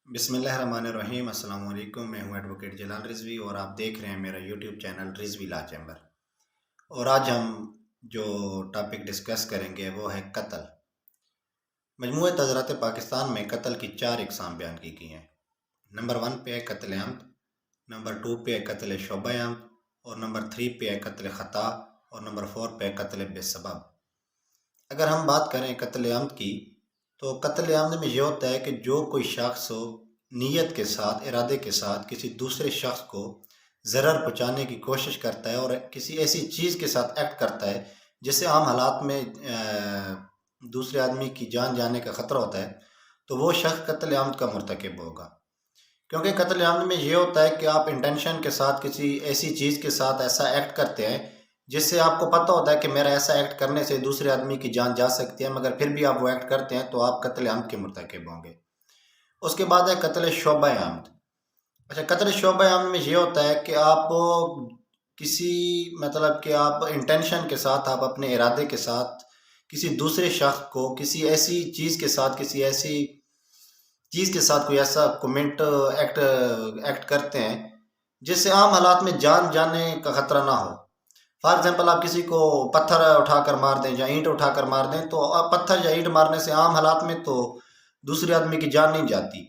بسم اللہ الرحمن الرحیم۔ السلام علیکم، میں ہوں ایڈوکیٹ جلال رضوی اور آپ دیکھ رہے ہیں میرا یوٹیوب چینل رضوی لا چیمبر۔ اور آج ہم جو ٹاپک ڈسکس کریں گے وہ ہے قتل۔ مجموعہ تذرات پاکستان میں قتل کی 4 اقسام بیان کی گئی ہیں۔ نمبر 1 پہ ہے قتل عمد، نمبر 2 پہ ہے قتل شبہ عمد، اور نمبر 3 پہ ہے قتل خطا، اور نمبر 4 پہ ہے قتل بسبب۔ اگر ہم بات کریں قتل عمد کی تو قتل عمد میں یہ ہوتا ہے کہ جو کوئی شخص نیت کے ساتھ، ارادے کے ساتھ کسی دوسرے شخص کو ضرر پہنچانے کی کوشش کرتا ہے اور کسی ایسی چیز کے ساتھ ایکٹ کرتا ہے جس سے عام حالات میں دوسرے آدمی کی جان جانے کا خطرہ ہوتا ہے، تو وہ شخص قتل عمد کا مرتکب ہوگا۔ کیونکہ قتل عمد میں یہ ہوتا ہے کہ آپ انٹینشن کے ساتھ کسی ایسی چیز کے ساتھ ایسا ایکٹ کرتے ہیں جس سے آپ کو پتہ ہوتا ہے کہ میرا ایسا ایکٹ کرنے سے دوسرے آدمی کی جان جا سکتی ہے، مگر پھر بھی آپ وہ ایکٹ کرتے ہیں تو آپ قتل عمد کے مرتکب ہوں گے۔ اس کے بعد ہے قتل شعبہ عمد۔ اچھا، قتل شعبہ عمد میں یہ ہوتا ہے کہ آپ کسی کہ آپ انٹینشن کے ساتھ، آپ اپنے ارادے کے ساتھ کسی دوسرے شخص کو کسی ایسی چیز کے ساتھ، کوئی ایسا کومنٹ ایکٹ کرتے ہیں جس سے عام حالات میں جان جانے کا خطرہ نہ ہو۔ فار ایگزامپل، آپ کسی کو پتھر اٹھا کر مار دیں یا اینٹ اٹھا کر مار دیں، تو پتھر یا اینٹ مارنے سے عام حالات میں تو دوسرے آدمی کی جان نہیں جاتی۔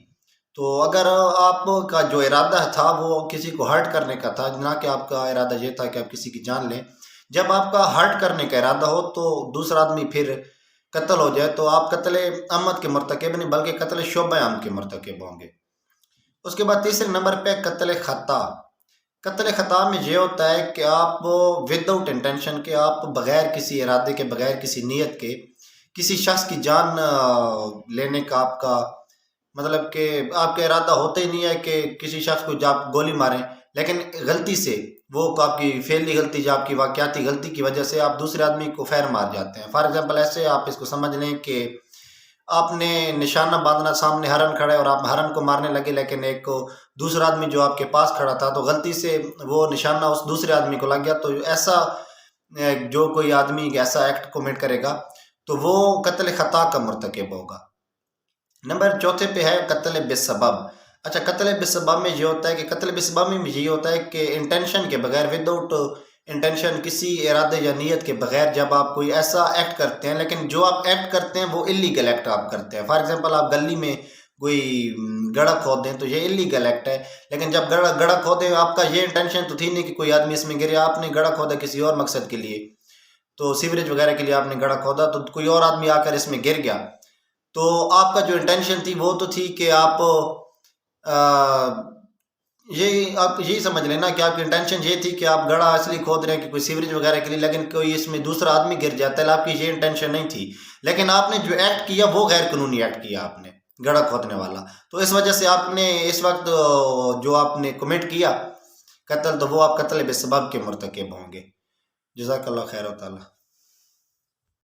تو اگر آپ کا جو ارادہ تھا وہ کسی کو ہرٹ کرنے کا تھا، نہ کہ آپ کا ارادہ یہ تھا کہ آپ کسی کی جان لیں، جب آپ کا ہرٹ کرنے کا ارادہ ہو تو دوسرا آدمی پھر قتل ہو جائے تو آپ قتل عمد کے مرتکب نہیں بلکہ قتل شعبہ عمد کے مرتکب ہوں گے۔ اس کے بعد تیسرے نمبر پہ قتل خطا۔ قتل خطا میں یہ ہوتا ہے کہ آپ وداؤٹ انٹینشن کے، آپ بغیر کسی ارادے کے، بغیر کسی نیت کے کسی شخص کی جان لینے کا آپ کا کہ آپ کا ارادہ ہوتا ہی نہیں ہے کہ کسی شخص کو آپ گولی ماریں، لیکن غلطی سے وہ آپ کی فعلی غلطی یا آپ کی واقعاتی غلطی کی وجہ سے آپ دوسرے آدمی کو فیر مار جاتے ہیں۔ فار ایگزامپل، ایسے آپ اس کو سمجھ لیں کہ آپ نے نشانہ باندھنا، سامنے ہرن کھڑا ہے اور آپ ہرن کو مارنے لگے، لیکن ایک دوسرا آدمی جو آپ کے پاس کھڑا تھا تو غلطی سے وہ نشانہ اس دوسرے آدمی کو لگ گیا، تو ایسا جو کوئی آدمی ایسا ایکٹ کومٹ کرے گا تو وہ قتل خطا کا مرتکب ہوگا۔ نمبر 4 پہ ہے قتل بسبب۔ اچھا، قتل بسبب میں یہ ہوتا ہے کہ قتل بسبب میں یہ ہوتا ہے کہ انٹینشن کے بغیر، وداؤٹ انٹینشن، کسی ارادے یا نیت کے بغیر جب آپ کوئی ایسا ایکٹ کرتے ہیں، لیکن جو آپ ایکٹ کرتے ہیں وہ اللیگل ایکٹ آپ کرتے ہیں۔ فار ایگزامپل، آپ گلی میں کوئی گڑھا کھود دیں تو یہ اللیگل ایکٹ ہے، لیکن جب گڑھا کھودے آپ کا یہ انٹینشن تو تھی نہیں کہ کوئی آدمی اس میں گرے، آپ نے گڑھا کھودا کسی اور مقصد کے لیے، تو سیوریج وغیرہ کے لیے آپ نے گڑھا کھودا تو کوئی اور آدمی آ کر اس میں گر گیا، تو آپ کا جو انٹینشن تھی وہ تو تھی کہ آپ یہی سمجھ لینا کہ آپ کی انٹینشن یہ تھی کہ آپ گڑھا اصلی کھود رہے ہیں کہ کوئی سیوریج وغیرہ کے لیے، لیکن کوئی اس میں دوسرا آدمی گر جاتا ہے، آپ کی یہ انٹینشن نہیں تھی، لیکن آپ نے جو ایکٹ کیا وہ غیر قانونی ایکٹ کیا، آپ نے گڑھا کھودنے والا، تو اس وجہ سے آپ نے اس وقت جو آپ نے کمٹ کیا قتل، تو وہ آپ قتل بسبب کے مرتکب ہوں گے۔ جزاک اللہ خیر و تعالی۔